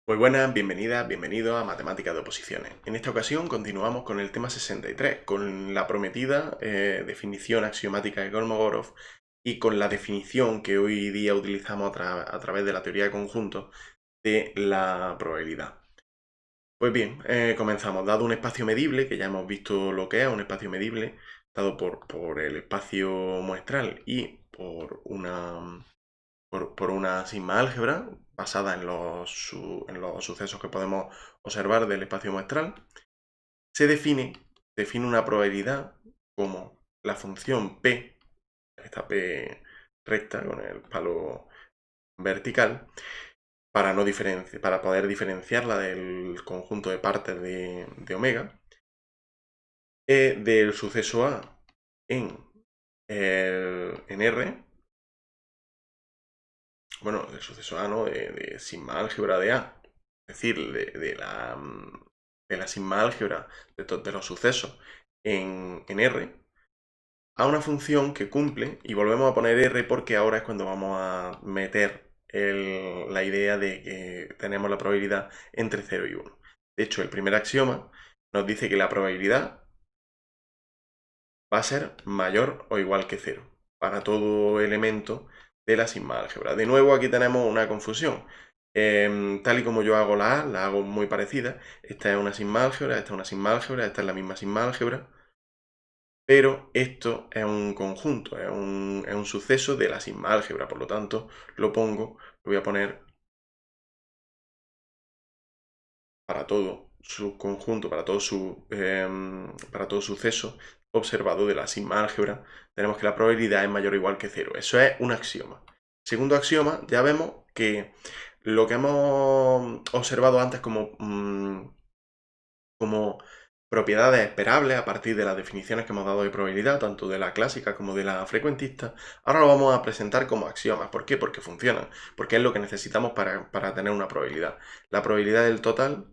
Muy buenas, bienvenidas, bienvenidos a Matemáticas de Oposiciones. En esta ocasión continuamos con el tema 63, con la prometida definición axiomática de Kolmogorov y con la definición que hoy día utilizamos a través de la teoría de conjuntos de la probabilidad. Pues bien, comenzamos. Dado un espacio medible, que ya hemos visto lo que es un espacio medible, dado por el espacio muestral y por una sigma álgebra basada en en los sucesos que podemos observar del espacio muestral, se define una probabilidad como la función p, esta p recta con el palo vertical, para poder diferenciarla del conjunto de partes de omega, del suceso A en R, bueno, del suceso A, ¿no? De sigma álgebra de A, es decir, de la sigma álgebra de los sucesos en R, a una función que cumple, y volvemos a poner R porque ahora es cuando vamos a meter la idea de que tenemos la probabilidad entre 0 y 1. De hecho, el primer axioma nos dice que la probabilidad va a ser mayor o igual que 0 para todo elemento de la sigma álgebra. De nuevo aquí tenemos una confusión. Tal y como yo hago la A, la hago muy parecida. Esta es una sigma álgebra, esta es una sigma álgebra, esta es la misma sigma álgebra. Pero esto es un conjunto, es un suceso de la sigma álgebra. Por lo tanto, lo voy a poner para todo su conjunto, para todo suceso observado de la sigma álgebra, tenemos que la probabilidad es mayor o igual que 0. Eso es un axioma. Segundo axioma, ya vemos que lo que hemos observado antes como propiedades esperables a partir de las definiciones que hemos dado de probabilidad, tanto de la clásica como de la frecuentista, ahora lo vamos a presentar como axiomas. ¿Por qué? Porque funcionan, porque es lo que necesitamos para tener una probabilidad. La probabilidad del total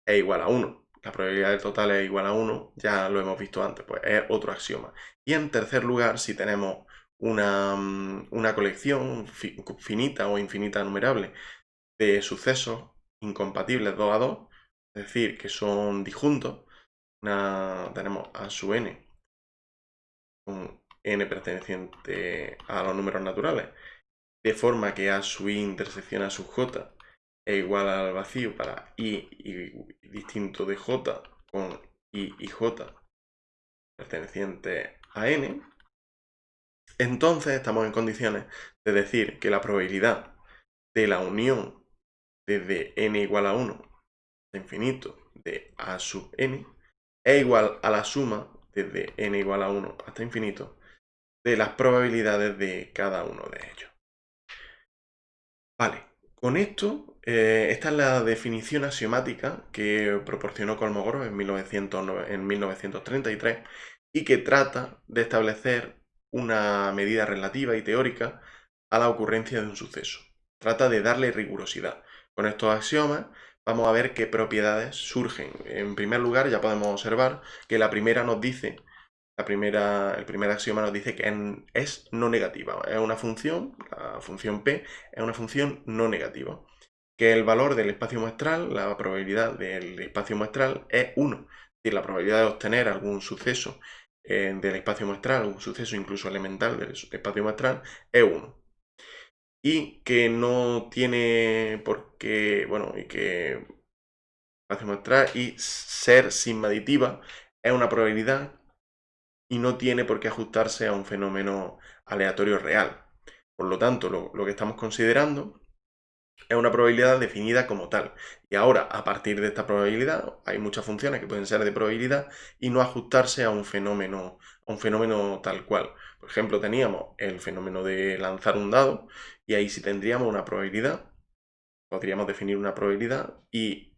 es igual a 1. La probabilidad del total es igual a 1, ya lo hemos visto antes, pues es otro axioma. Y en tercer lugar, si tenemos una colección finita o infinita numerable de sucesos incompatibles 2 a 2, es decir, que son disjuntos, tenemos a sub n con n perteneciente a los números naturales, de forma que a sub i intersección a sub j es igual al vacío para y distinto de j con i y j perteneciente a n, entonces estamos en condiciones de decir que la probabilidad de la unión desde n igual a 1 hasta infinito de a sub n es igual a la suma desde n igual a 1 hasta infinito de las probabilidades de cada uno de ellos. Vale, con esto, esta es la definición axiomática que proporcionó Kolmogorov en 1933 y que trata de establecer una medida relativa y teórica a la ocurrencia de un suceso. Trata de darle rigurosidad. Con estos axiomas vamos a ver qué propiedades surgen. En primer lugar, ya podemos observar que la primera nos dice el primer axioma nos dice que es no negativa. Es una función, la función p, es una función no negativa. Que el valor del espacio muestral, la probabilidad del espacio muestral es 1. Es decir, la probabilidad de obtener algún suceso del espacio muestral, un suceso incluso elemental del espacio muestral, es 1. Y que no tiene por qué, bueno, y que espacio muestral y ser sigma aditiva es una probabilidad y no tiene por qué ajustarse a un fenómeno aleatorio real. Por lo tanto, lo que estamos considerando es una probabilidad definida como tal. Y ahora, a partir de esta probabilidad, hay muchas funciones que pueden ser de probabilidad y no ajustarse a un fenómeno tal cual. Por ejemplo, teníamos el fenómeno de lanzar un dado y ahí sí tendríamos una probabilidad, podríamos definir una probabilidad y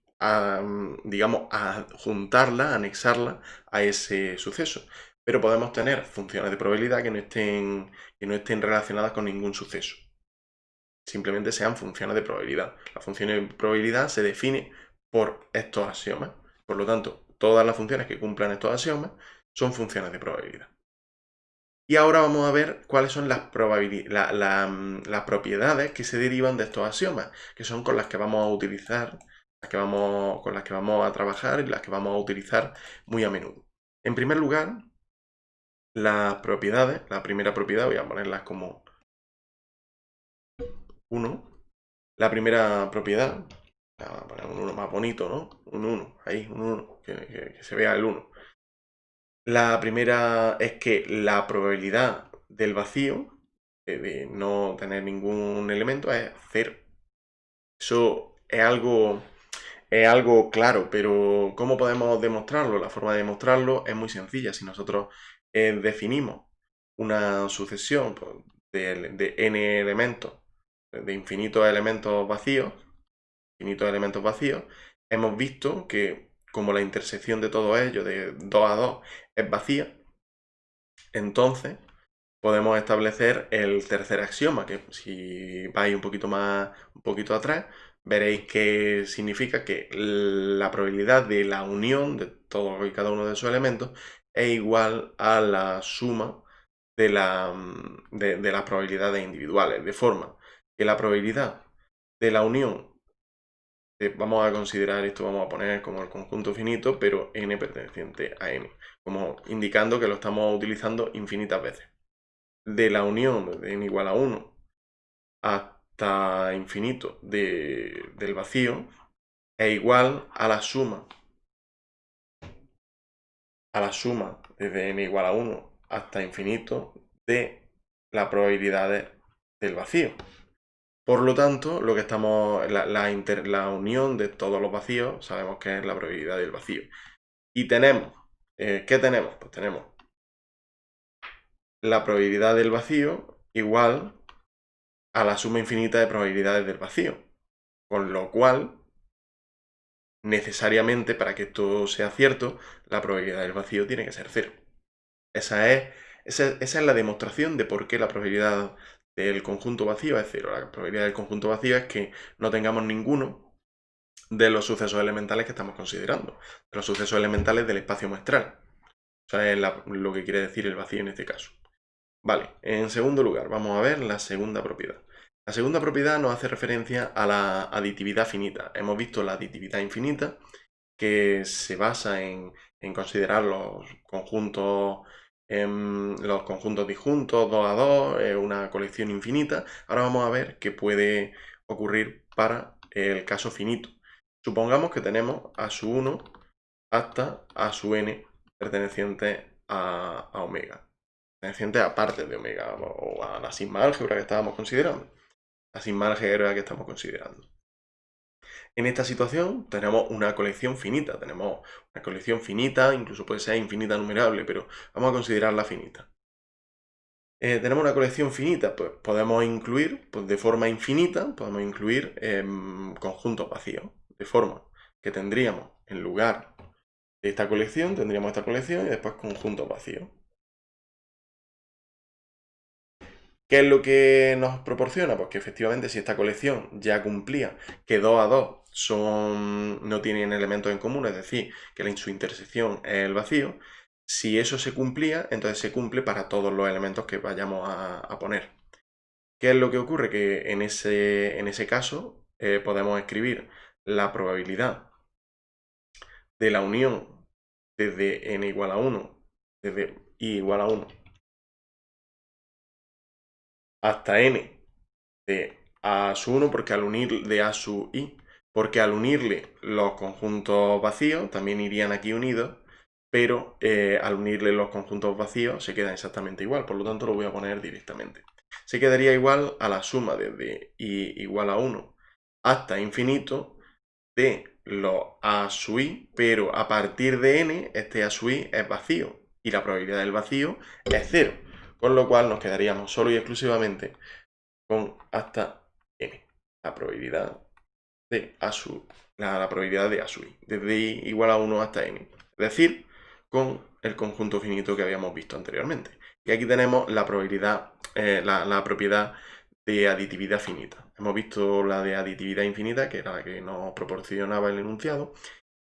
digamos, adjuntarla, anexarla a ese suceso. Pero podemos tener funciones de probabilidad que no estén relacionadas con ningún suceso. Simplemente sean funciones de probabilidad. La función de probabilidad se define por estos axiomas. Por lo tanto, todas las funciones que cumplan estos axiomas son funciones de probabilidad. Y ahora vamos a ver cuáles son las propiedades que se derivan de estos axiomas, que son con las que vamos a utilizar, con las que vamos a trabajar y las que vamos a utilizar muy a menudo. En primer lugar, las propiedades, la primera propiedad, voy a ponerlas como 1. La primera propiedad, vamos a poner un 1 más bonito, ¿no? Un 1, ahí, un 1, que se vea el 1. La primera es que la probabilidad del vacío, de no tener ningún elemento, es 0. Eso es algo claro, pero ¿cómo podemos demostrarlo? La forma de demostrarlo es muy sencilla. Si nosotros definimos una sucesión pues, de n elementos, de infinitos elementos vacíos, hemos visto que como la intersección de todos ellos, de 2 a 2, es vacía, entonces podemos establecer el tercer axioma, que si vais un poquito atrás, veréis que significa que la probabilidad de la unión de todos y cada uno de esos elementos es igual a la suma de las probabilidades individuales, de forma que la probabilidad de la unión, vamos a considerar esto, vamos a poner como el conjunto finito, pero n perteneciente a n, como indicando que lo estamos utilizando infinitas veces. De la unión de n igual a 1 hasta infinito del vacío es igual a la suma desde n igual a 1 hasta infinito de las probabilidades del vacío. Por lo tanto, lo que estamos, la unión de todos los vacíos sabemos que es la probabilidad del vacío. Y tenemos, ¿qué tenemos? Pues tenemos la probabilidad del vacío igual a la suma infinita de probabilidades del vacío. Con lo cual, necesariamente, para que esto sea cierto, la probabilidad del vacío tiene que ser 0. Esa es la demostración de por qué la probabilidad del conjunto vacío es 0. La probabilidad del conjunto vacío es que no tengamos ninguno de los sucesos elementales que estamos considerando, de los sucesos elementales del espacio muestral. O sea, es lo que quiere decir el vacío en este caso. Vale, en segundo lugar, vamos a ver la segunda propiedad. La segunda propiedad nos hace referencia a la aditividad finita. Hemos visto la aditividad infinita, que se basa en considerar los conjuntos disjuntos, 2 a 2, una colección infinita. Ahora vamos a ver qué puede ocurrir para el caso finito. Supongamos que tenemos a su 1 hasta a su n perteneciente a omega, perteneciente a partes de omega o a la sigma álgebra que estábamos considerando. La sigma álgebra que estamos considerando. En esta situación tenemos una colección finita, incluso puede ser infinita numerable, pero vamos a considerarla finita. Tenemos una colección finita, pues podemos incluir, pues de forma infinita, podemos incluir conjuntos vacíos, de forma que tendríamos, en lugar de esta colección, tendríamos esta colección y después conjuntos vacíos. ¿Qué es lo que nos proporciona? Pues que efectivamente si esta colección ya cumplía que 2 a 2 no tienen elementos en común, es decir, que su intersección es el vacío, si eso se cumplía, entonces se cumple para todos los elementos que vayamos a poner. ¿Qué es lo que ocurre? Que en ese caso podemos escribir la probabilidad de la unión desde n igual a 1, desde i igual a 1, hasta n de a su 1 porque al unir de a su i, porque al unirle los conjuntos vacíos también irían aquí unidos, pero al unirle los conjuntos vacíos se quedan exactamente igual, por lo tanto lo voy a poner directamente. Se quedaría igual a la suma desde i igual a 1 hasta infinito de los a su i, pero a partir de n este a su i es vacío y la probabilidad del vacío es 0, con lo cual nos quedaríamos solo y exclusivamente con hasta n, la probabilidad de a su, la probabilidad de a su i, desde i igual a 1 hasta n, es decir, con el conjunto finito que habíamos visto anteriormente. Y aquí tenemos la probabilidad, la propiedad de aditividad finita. Hemos visto la de aditividad infinita, que era la que nos proporcionaba el enunciado,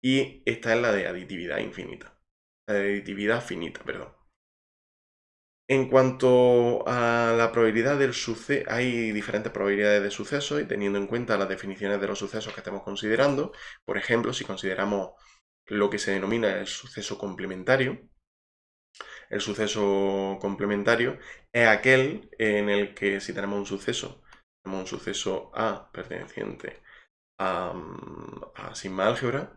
y esta es la de aditividad infinita, la de aditividad finita, perdón. En cuanto a la probabilidad del suceso, hay diferentes probabilidades de suceso y teniendo en cuenta las definiciones de los sucesos que estemos considerando, por ejemplo, si consideramos lo que se denomina el suceso complementario es aquel en el que si tenemos un suceso A perteneciente a sigma álgebra,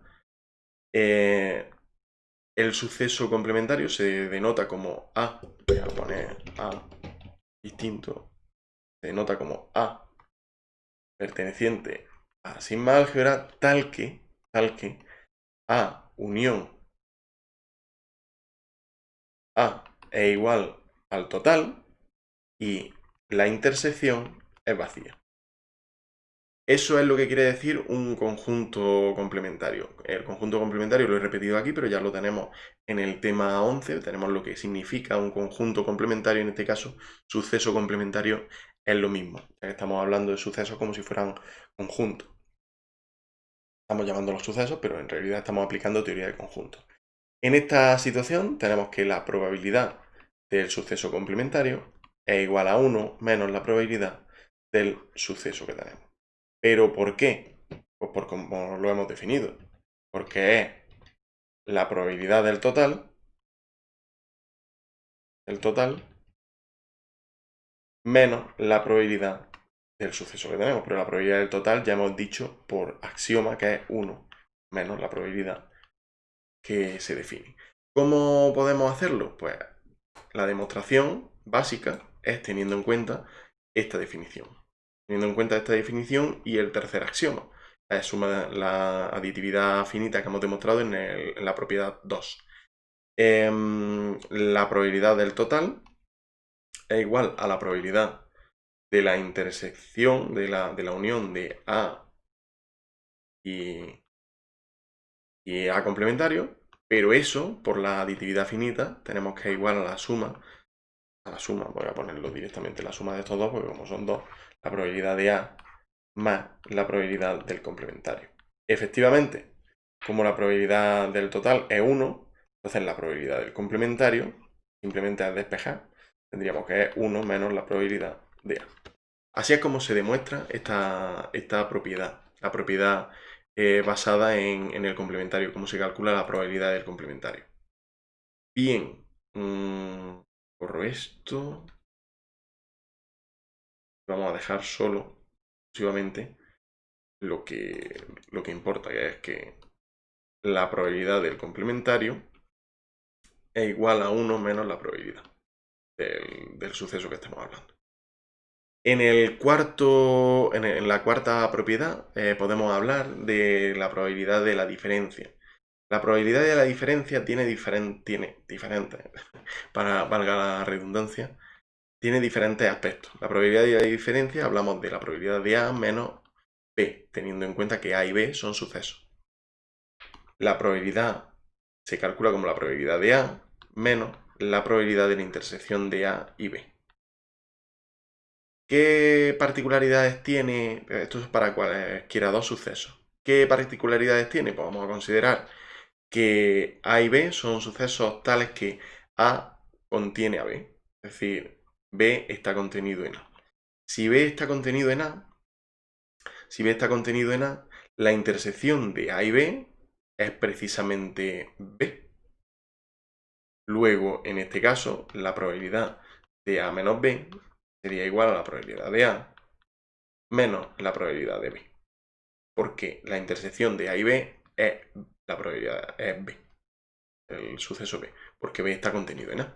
el suceso complementario se denota como A, voy a poner A distinto, se denota como A perteneciente a sigma álgebra tal que A unión A es igual al total y la intersección es vacía. Eso es lo que quiere decir un conjunto complementario. El conjunto complementario lo he repetido aquí, pero ya lo tenemos en el tema 11. Tenemos lo que significa un conjunto complementario, en este caso, suceso complementario es lo mismo. Estamos hablando de sucesos como si fueran conjuntos. Estamos llamando los sucesos, pero en realidad estamos aplicando teoría de conjuntos. En esta situación tenemos que la probabilidad del suceso complementario es igual a 1 menos la probabilidad del suceso que tenemos. ¿Pero por qué? Pues por como lo hemos definido. Porque es la probabilidad del total menos la probabilidad del suceso que tenemos. Pero la probabilidad del total ya hemos dicho por axioma que es 1 menos la probabilidad que se define. ¿Cómo podemos hacerlo? Pues la demostración básica es teniendo en cuenta esta definición. Teniendo en cuenta esta definición y el tercer axioma, la suma de la aditividad finita que hemos demostrado en la propiedad 2. La probabilidad del total es igual a la probabilidad de la intersección, de la unión de A y A complementario, pero eso, por la aditividad finita, tenemos que es igual a la suma, voy a ponerlo directamente, la suma de estos dos, porque como son dos, la probabilidad de A más la probabilidad del complementario. Efectivamente, como la probabilidad del total es 1, entonces la probabilidad del complementario, simplemente al despejar, tendríamos que es 1 menos la probabilidad de A. Así es como se demuestra esta propiedad, la propiedad basada en el complementario, cómo se calcula la probabilidad del complementario. Bien, borro esto. Vamos a dejar solo, exclusivamente, lo que importa, que es que la probabilidad del complementario es igual a 1 menos la probabilidad del suceso que estamos hablando. En la cuarta propiedad podemos hablar de la probabilidad de la diferencia. La probabilidad de la diferencia tiene diferentes, para valga la redundancia, tiene diferentes aspectos. La probabilidad de la diferencia hablamos de la probabilidad de A menos B, teniendo en cuenta que A y B son sucesos. La probabilidad se calcula como la probabilidad de A menos la probabilidad de la intersección de A y B. ¿Qué particularidades tiene? Esto es para cualquiera dos sucesos. ¿Qué particularidades tiene? Pues vamos a considerar que A y B son sucesos tales que A contiene a B. Es decir, B está contenido en A. Si B está contenido en A, la intersección de A y B es precisamente B. Luego, en este caso, la probabilidad de A menos B sería igual a la probabilidad de A menos la probabilidad de B. Porque la intersección de A y B es la probabilidad es B, el suceso B, porque B está contenido en A.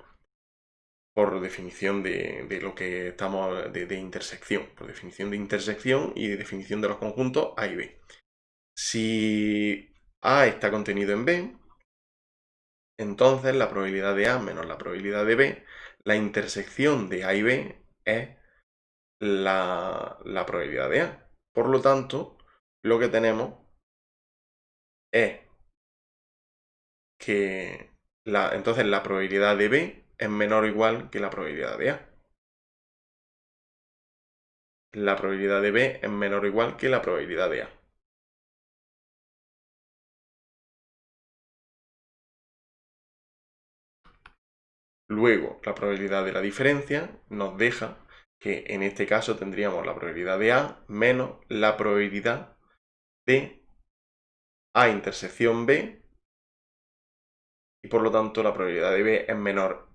Por definición de lo que estamos de intersección, por definición de intersección y de definición de los conjuntos A y B. Si A está contenido en B, entonces la probabilidad de A menos la probabilidad de B, la intersección de A y B es la probabilidad de A. Por lo tanto, lo que tenemos es que entonces la probabilidad de B es menor o igual que la probabilidad de A. La probabilidad de B es menor o igual que la probabilidad de A. Luego, la probabilidad de la diferencia nos deja que en este caso tendríamos la probabilidad de A menos la probabilidad de A intersección B, y por lo tanto la probabilidad de B es menor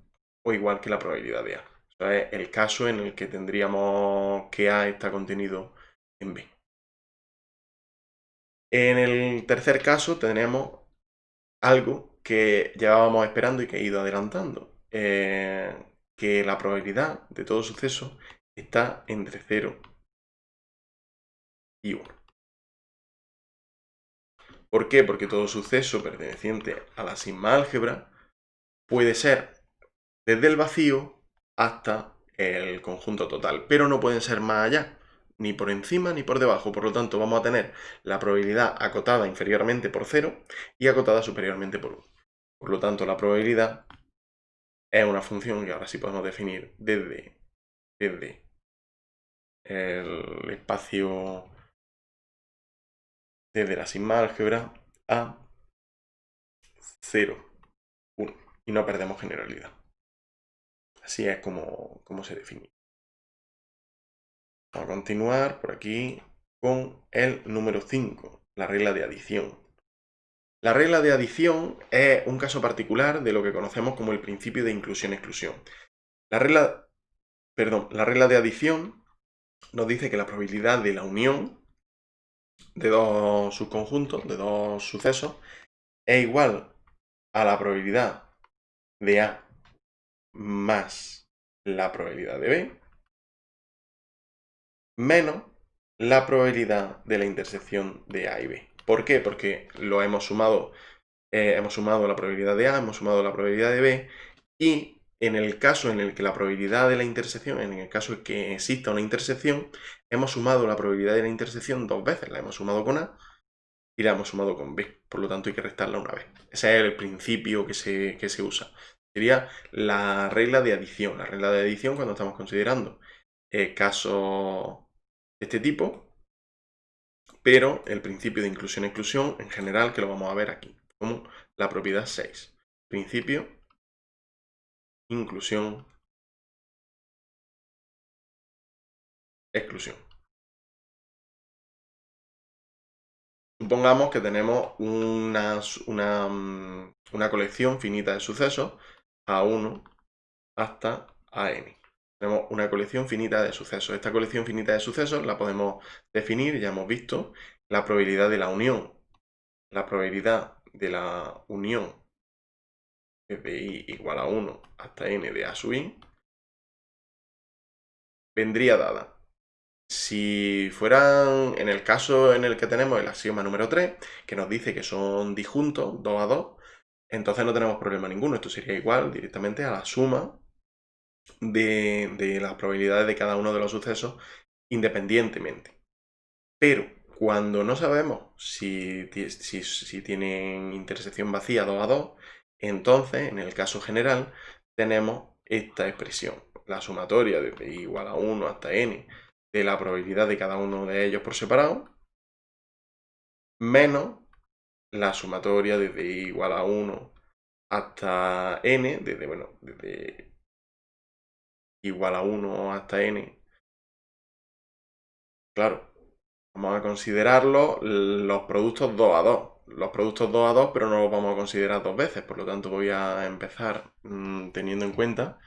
o igual que la probabilidad de A. Eso es el caso en el que tendríamos que A está contenido en B. En el tercer caso tenemos algo que llevábamos esperando y que he ido adelantando, que la probabilidad de todo suceso está entre 0 y 1. ¿Por qué? Porque todo suceso perteneciente a la sigma álgebra puede ser desde el vacío hasta el conjunto total, pero no pueden ser más allá, ni por encima ni por debajo. Por lo tanto, vamos a tener la probabilidad acotada inferiormente por 0 y acotada superiormente por 1. Por lo tanto, la probabilidad es una función que ahora sí podemos definir desde el espacio, desde la sigma álgebra a 0, 1. Y no perdemos generalidad. Así es como se define. Vamos a continuar por aquí con el número 5, la regla de adición. La regla de adición es un caso particular de lo que conocemos como el principio de inclusión-exclusión. La regla de adición nos dice que la probabilidad de la unión de dos subconjuntos, de dos sucesos, es igual a la probabilidad de A más la probabilidad de B menos la probabilidad de la intersección de A y B. ¿Por qué? Porque lo hemos sumado la probabilidad de A, hemos sumado la probabilidad de B, y en el caso en el que la probabilidad de la intersección, en el caso en que exista una intersección, hemos sumado la probabilidad de la intersección dos veces. La hemos sumado con A y la hemos sumado con B. Por lo tanto, hay que restarla una vez. Ese es el principio que se usa. Sería la regla de adición. La regla de adición cuando estamos considerando casos de este tipo, pero el principio de inclusión-exclusión en general, que lo vamos a ver aquí, como la propiedad 6. Principio, inclusión, exclusión. Supongamos que tenemos una colección finita de sucesos A1 hasta AN. Tenemos una colección finita de sucesos. Esta colección finita de sucesos la podemos definir, ya hemos visto, la probabilidad de la unión. La probabilidad de la unión desde i igual a 1 hasta n de a sub i vendría dada. Si fueran, en el caso en el que tenemos el axioma número 3, que nos dice que son disjuntos, 2 a 2, entonces no tenemos problema ninguno. Esto sería igual directamente a la suma de las probabilidades de cada uno de los sucesos independientemente. Pero cuando no sabemos si tienen intersección vacía 2 a 2, entonces, en el caso general, tenemos esta expresión, la sumatoria desde i igual a 1 hasta n de la probabilidad de cada uno de ellos por separado, menos la sumatoria desde i igual a 1 hasta n, desde igual a 1 hasta n. Claro, vamos a considerarlo los productos 2 a 2. Los productos 2 a 2, pero no los vamos a considerar dos veces. Por lo tanto, voy a empezar teniendo en cuenta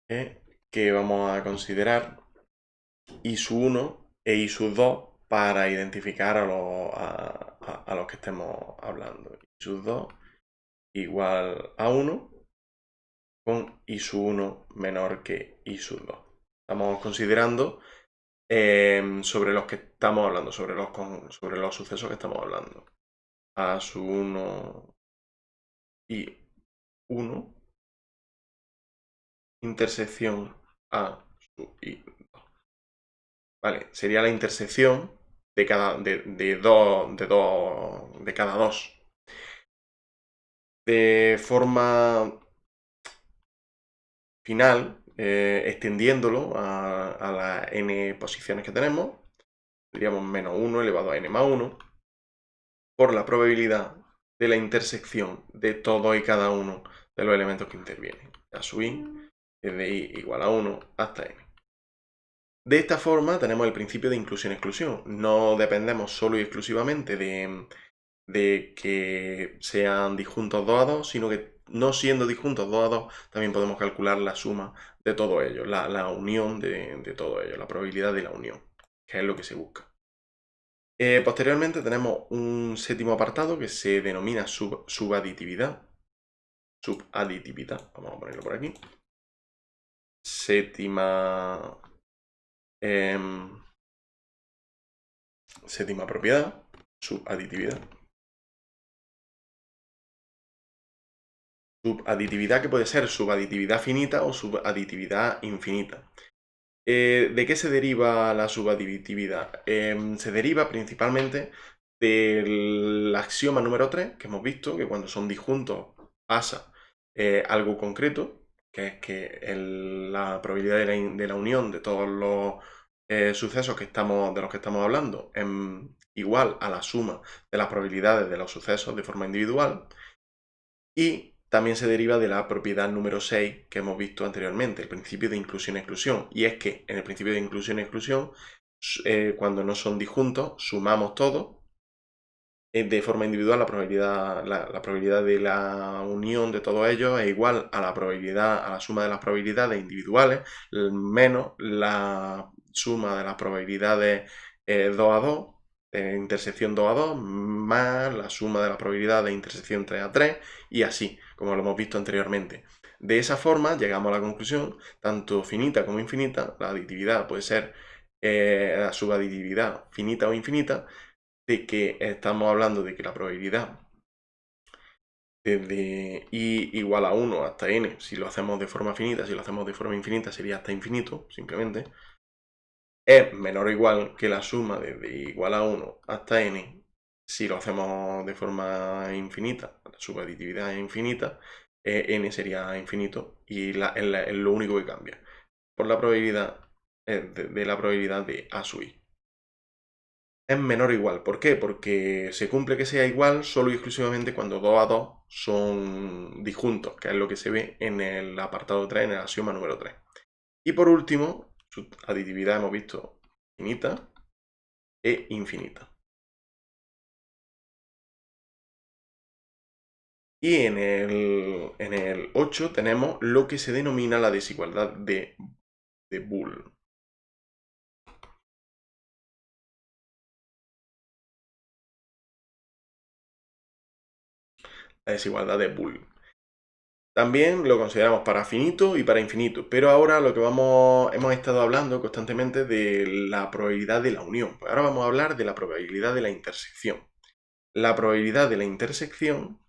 que vamos a considerar i sub 1 e i sub 2 para identificar a los que estemos hablando. I sub 2 igual a 1 con i sub 1 menor que i sub 2. Estamos considerando sobre los que estamos hablando, sobre los sucesos que estamos hablando. A sub 1 y 1 intersección A sub i 2. Vale, sería la intersección de cada dos. De forma final, extendiéndolo a las n posiciones que tenemos, diríamos menos 1 elevado a n más 1, por la probabilidad de la intersección de todos y cada uno de los elementos que intervienen. A sub i desde i igual a 1 hasta n. De esta forma tenemos el principio de inclusión-exclusión. No dependemos solo y exclusivamente de que sean disjuntos 2 a 2, sino que no siendo disjuntos 2 a 2, también podemos calcular la suma de todo ello, la unión de todo ello, la probabilidad de la unión, que es lo que se busca. Posteriormente tenemos un séptimo apartado que se denomina subaditividad. Subaditividad, vamos a ponerlo por aquí. Séptima propiedad, subaditividad. Subaditividad que puede ser subaditividad finita o subaditividad infinita. ¿De qué se deriva la subaditividad? Se deriva principalmente del axioma número 3, que hemos visto que cuando son disjuntos pasa algo concreto, que es que la probabilidad de la unión de todos los sucesos de los que estamos hablando es igual a la suma de las probabilidades de los sucesos de forma individual. Y también se deriva de la propiedad número 6 que hemos visto anteriormente, el principio de inclusión-exclusión. Y es que en el principio de inclusión-exclusión, cuando no son disjuntos, sumamos todo. De forma individual, la probabilidad de la unión de todos ellos es igual a la suma de las probabilidades individuales menos la suma de las probabilidades 2 a 2, intersección 2 a 2, más la suma de las probabilidades de intersección 3 a 3, y así, como lo hemos visto anteriormente. De esa forma llegamos a la conclusión, tanto finita como infinita, la aditividad puede ser la subaditividad finita o infinita, de que estamos hablando de que la probabilidad desde i igual a 1 hasta n, si lo hacemos de forma finita, si lo hacemos de forma infinita sería hasta infinito, simplemente, es menor o igual que la suma desde i igual a 1 hasta n, si lo hacemos de forma infinita, la subaditividad es infinita, n sería infinito y es lo único que cambia, por la probabilidad de la probabilidad de a sub i. Es menor o igual. ¿Por qué? Porque se cumple que sea igual solo y exclusivamente cuando 2 a 2 son disjuntos, que es lo que se ve en el apartado 3, en el axioma número 3. Y por último, su aditividad hemos visto finita e infinita. Y en el 8 tenemos lo que se denomina la desigualdad de Boole. La desigualdad de Boole. También lo consideramos para finito y para infinito, pero ahora lo que hemos estado hablando constantemente de la probabilidad de la unión. Pues ahora vamos a hablar de la probabilidad de la intersección. La probabilidad de la intersección,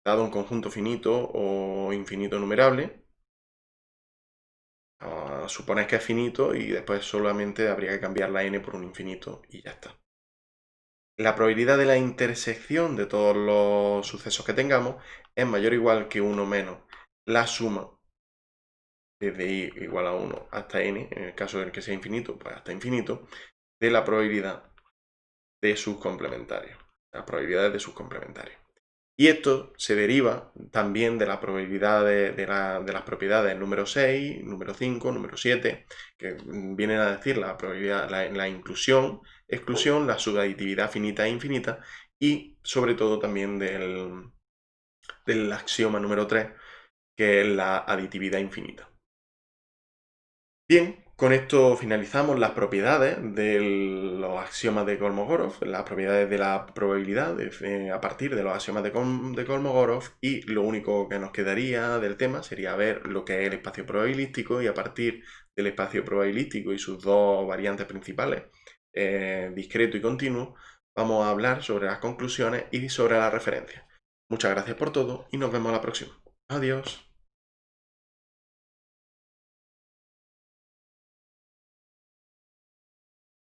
dado un conjunto finito o infinito numerable, supones que es finito y después solamente habría que cambiar la n por un infinito y ya está. La probabilidad de la intersección de todos los sucesos que tengamos es mayor o igual que 1 menos la suma desde i igual a 1 hasta n, en el caso de que sea infinito, pues hasta infinito, de la probabilidad de sus complementarios, las probabilidades de sus complementarios. Y esto se deriva también de la probabilidad de las propiedades número 6, número 5, número 7, que vienen a decir la probabilidad, la inclusión, exclusión, la subaditividad finita e infinita, y sobre todo también del axioma número 3, que es la aditividad infinita. Bien, con esto finalizamos las propiedades de los axiomas de Kolmogorov, las propiedades de la probabilidad a partir de los axiomas de Kolmogorov, y lo único que nos quedaría del tema sería ver lo que es el espacio probabilístico, y a partir del espacio probabilístico y sus dos variantes principales, discreto y continuo, vamos a hablar sobre las conclusiones y sobre las referencias. Muchas gracias por todo y nos vemos a la próxima. Adiós.